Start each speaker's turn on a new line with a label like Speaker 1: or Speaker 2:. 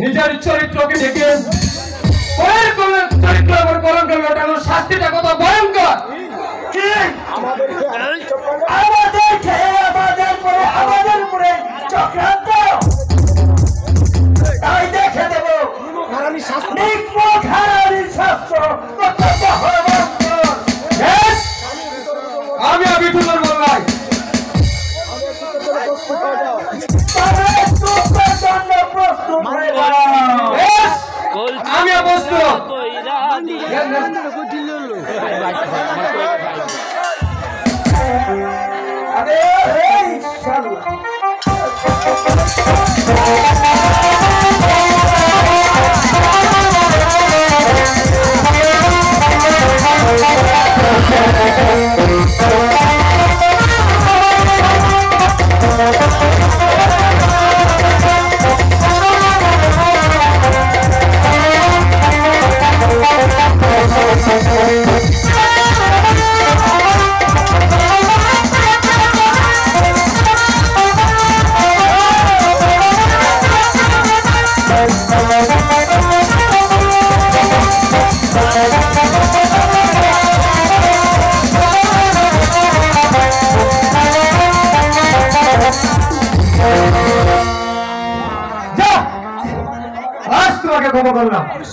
Speaker 1: নিজের চরিত্রকে দেখে পরের চরিত্র আবার কলঙ্ক লোটানোর শাস্তিটা কত ভয়ঙ্কর।
Speaker 2: আমাদের উপরে চক্রান্ত, তাই দেখে দেবো
Speaker 1: আমি আবিদুল্লাহ মোল্লাই আমি প্রস্তুত। আজ তোমাকে ক্ষমা করলাম।